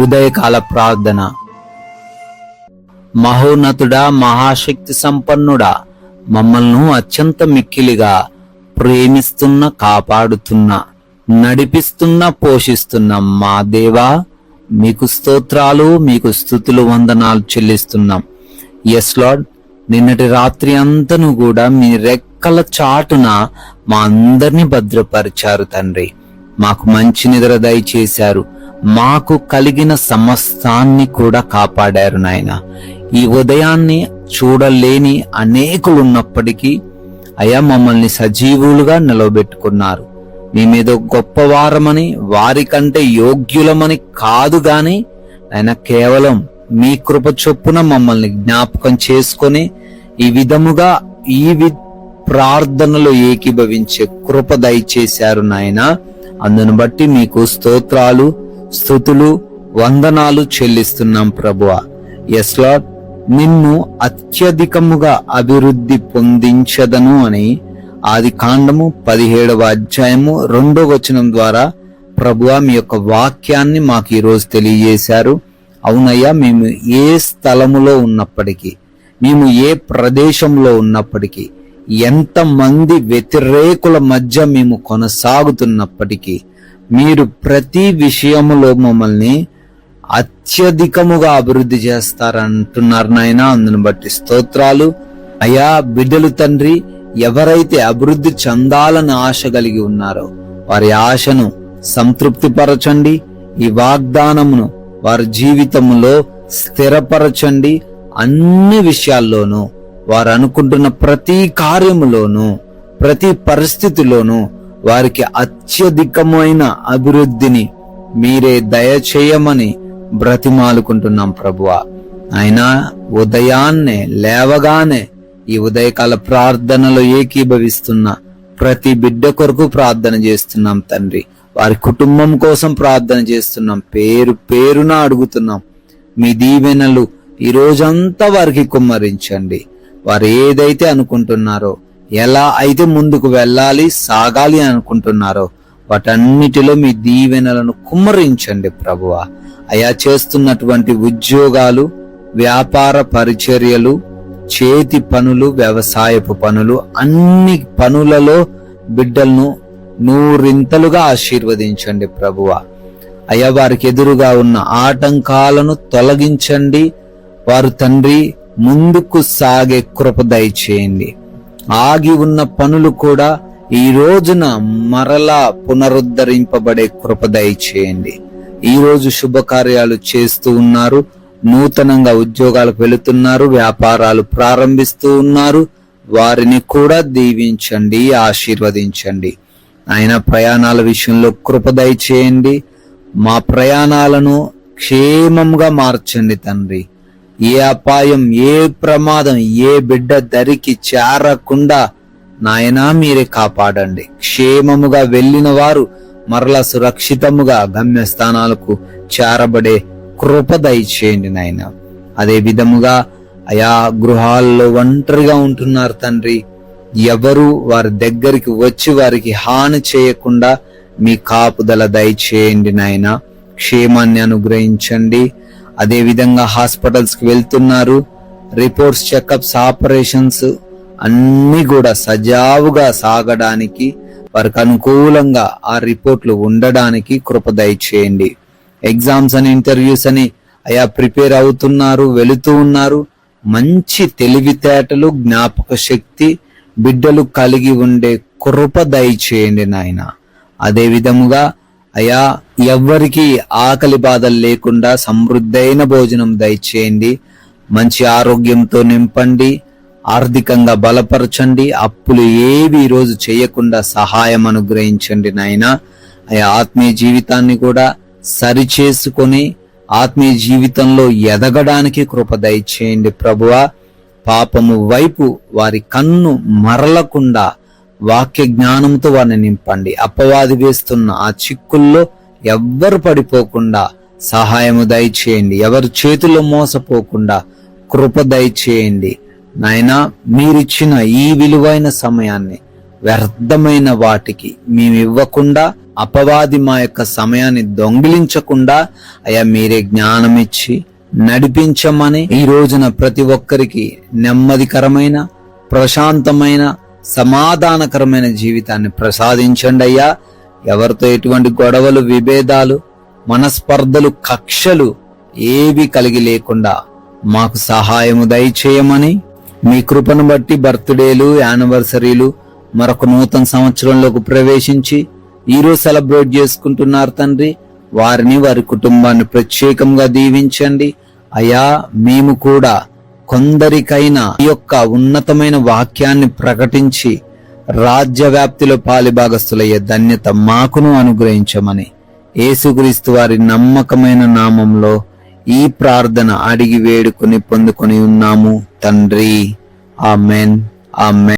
ఉదయకాల ప్రార్థన. మహోన్నతుడా, మహాశక్తి సంపన్నుడా, మమ్మల్ని అత్యంత మిక్కిలిగా ప్రేమిస్తున్న, కాపాడుతున్న, నడిపిస్తున్న, పోషిస్తున్న మా దేవా, మీకు స్తోత్రాలు, మీకు స్తుతులు, వందనాలు చెల్లిస్తున్నాం. ఎస్ లార్డ్, నిన్నటి రాత్రి అంతను కూడా మీ రెక్కల చాటున మా అందరినీ భద్రపరిచారు తండ్రి. మాకు మంచి నిద్ర దయచేశారు. మాకు కలిగిన సమస్తాన్ని కూడా కాపాడారు నాయన. ఈ ఉదయాన్ని చూడలేని అనేకులున్నప్పటికీ అయ్యా మమ్మల్ని సజీవులుగా నిలవబెట్టుకున్నారు. మేమేదో గొప్పవారమని, వారికంటే యోగ్యులమని కాదు గాని ఆయన కేవలం మీ కృప చొప్పున మమ్మల్ని జ్ఞాపకం చేసుకొని ఈ విధముగా ప్రార్థనలో ఏకీభవించే కృప దయచేశారు నాయన. అందును బట్టి మీకు స్తోత్రాలు, స్తుతులు, వందనాలు చెల్లిస్తున్నాం ప్రభువా. ఎస్ లార్డ్, నిన్ను అత్యధికముగా అభివృద్ధి పొందించదను అని ఆదికాండము 17వ అధ్యాయము 2వ వచనం ద్వారా ప్రభువా మీ యొక్క వాక్యాన్ని మాకు ఈరోజు తెలియజేశారు. అవునయ్యా, మేము ఏ స్థలములో ఉన్నప్పటికీ, మేము ఏ ప్రదేశంలో ఉన్నప్పటికీ, ఎంతమంది వ్యతిరేకుల మధ్య మేము కొనసాగుతున్నప్పటికీ మీరు ప్రతి విషయములో మమ్మల్ని అత్యధికముగా అభివృద్ధి చేస్తారంటున్నారు నాయన. అందును బట్టి స్తోత్రాలు అయ్యా. బిడ్డలు తండ్రి, ఎవరైతే అభివృద్ధి చెందాలని ఆశ కలిగి ఉన్నారో వారి ఆశను సంతృప్తిపరచండి. ఈ వాగ్దానమును వారి జీవితంలో స్థిరపరచండి. అన్ని విషయాల్లోనూ, వారు అనుకుంటున్న ప్రతి కార్యములోనూ, ప్రతి పరిస్థితిలోనూ వారికి అత్యధికమైన అభివృద్ధిని మీరే దయచేయమని బ్రతిమాలుకుంటున్నాం ప్రభువా. అయినా ఉదయాన్నే లేవగానే ఈ ఉదయకాల ప్రార్థనలో ఏకీభవిస్తున్న ప్రతి బిడ్డ కొరకు ప్రార్థన చేస్తున్నాం తండ్రి. వారి కుటుంబం కోసం ప్రార్థన చేస్తున్నాం. పేరు పేరున అడుగుతున్నాం. మీ దీవెనలు ఈ రోజంతా వారికి కుమ్మరించండి. వారు ఏదైతే అనుకుంటున్నారో, ఎలా అయితే ముందుకు వెళ్ళాలి, సాగాలి అనుకుంటున్నారో వాటన్నిటిలో మీ దీవెనలను కుమ్మరించండి ప్రభువా. అయా, చేస్తున్నటువంటి ఉద్యోగాలు, వ్యాపార పరిచర్యలు, చేతి పనులు, వ్యవసాయపు పనులు, అన్ని పనులలో బిడ్డలను 100 ఆశీర్వదించండి ప్రభువా. అయ్యా, వారికి ఎదురుగా ఉన్న ఆటంకాలను తొలగించండి. వారు తండ్రి ముందుకు సాగే కృప దయచేయండి. ఆగి ఉన్న పనులు కూడా ఈ రోజున మరలా పునరుద్ధరింపబడే కృప దయచేయండి. ఈ రోజు శుభకార్యాలు చేస్తూ ఉన్నారు, నూతనంగా ఉద్యోగాలకు వెళుతున్నారు, వ్యాపారాలు ప్రారంభిస్తూ ఉన్నారు. వారిని కూడా దీవించండి, ఆశీర్వదించండి. ఆయన ప్రయాణాల విషయంలో కృప దయచేయండి. మా ప్రయాణాలను క్షేమంగా మార్చండి తండ్రి. ఏ అపాయం, ఏ ప్రమాదం, ఏ బిడ్డ దరికి చేరకుండా నాయనా మీరే కాపాడండి. క్షేమముగా వెళ్ళిన వారు మరలా సురక్షితముగా గమ్యస్థానాలకు చేరబడే కృప దయచేయండి నాయన. అదే విధముగా అయా గృహాల్లో ఒంటరిగా ఉంటున్నారు తండ్రి. ఎవరు వారి దగ్గరికి వచ్చి వారికి హాని చేయకుండా మీ కాపుదల దయచేయండి నాయన. క్షేమాన్ని అనుగ్రహించండి. అదే విధంగా హాస్పిటల్స్ కి వెళ్తున్నారు. రిపోర్ట్స్, చెకప్స్, ఆపరేషన్స్ అన్ని కూడా సజావుగా సాగడానికి, వారికి అనుకూలంగా ఆ రిపోర్ట్లు ఉండడానికి కృప దయచేయండి. ఎగ్జామ్స్ అని, ఇంటర్వ్యూస్ అని అయా ప్రిపేర్ అవుతున్నారు, వెళుతూ ఉన్నారు. మంచి తెలివితేటలు, జ్ఞాపక శక్తి బిడ్డలు కలిగి ఉండే కృప దయచేయండి నాయన. అదే విధముగా అయా ఎవ్వరికి ఆకలి బాధలు లేకుండా సమృద్ధైన భోజనం దయచేయండి. మంచి ఆరోగ్యంతో నింపండి, ఆర్థికంగా బలపరచండి. అప్పులు ఏవి ఈ రోజు చేయకుండా సహాయం అనుగ్రహించండి నాయన. అయా ఆత్మీయ జీవితాన్ని కూడా సరిచేసుకొని ఆత్మీయ జీవితంలో ఎదగడానికి కృప దయచేయండి ప్రభువా. పాపము వైపు వారి కన్ను మరలకుండా వాక్య జ్ఞానంతో వారిని నింపండి. అపవాది వేస్తున్న ఆ చిక్కుల్లో ఎవ్వరు పడిపోకుండా సహాయము దయచేయండి. ఎవరి చేతుల్లో మోసపోకుండా కృప దయచేయండి నాయనా. మీరిచ్చిన ఈ విలువైన సమయాన్ని వ్యర్థమైన వాటికి మేము ఇవ్వకుండా అపవాది మా యొక్క సమయాన్ని దొంగిలించకుండా అయ్యా మీరే జ్ఞానం ఇచ్చి నడిపించమని ఈ రోజున ప్రతి ఒక్కరికి నెమ్మదికరమైన, ప్రశాంతమైన, సమాధానకరమైన జీవితాన్ని ప్రసాదించండి అయ్యా. ఎవరితో ఎటువంటి గొడవలు, విభేదాలు, మనస్పర్ధలు, కక్షలు ఏవి కలిగి లేకుండా మాకు సహాయము దయచేయమని, మీ కృపను బట్టి బర్త్డేలు, యానివర్సరీలు, మరొక నూతన సంవత్సరంలోకి ప్రవేశించి ఈరోజు సెలబ్రేట్ చేసుకుంటున్నారు తండ్రి. వారిని, వారి కుటుంబాన్ని ప్రత్యేకంగా దీవించండి అయ్యా. మేము కూడా కొందరికైనా ఈ యొక్క ఉన్నతమైన వాక్యాన్ని ప్రకటించి రాజ్య వ్యాప్తిలో పాలిభాగస్తులయ్యే ధన్యత మాకును అనుగ్రహించమని యేసుక్రీస్తు వారి నమ్మకమైన నామంలో ఈ ప్రార్థన అడిగి వేడుకొని పొందుకొని ఉన్నాము తండ్రి. Amen, amen.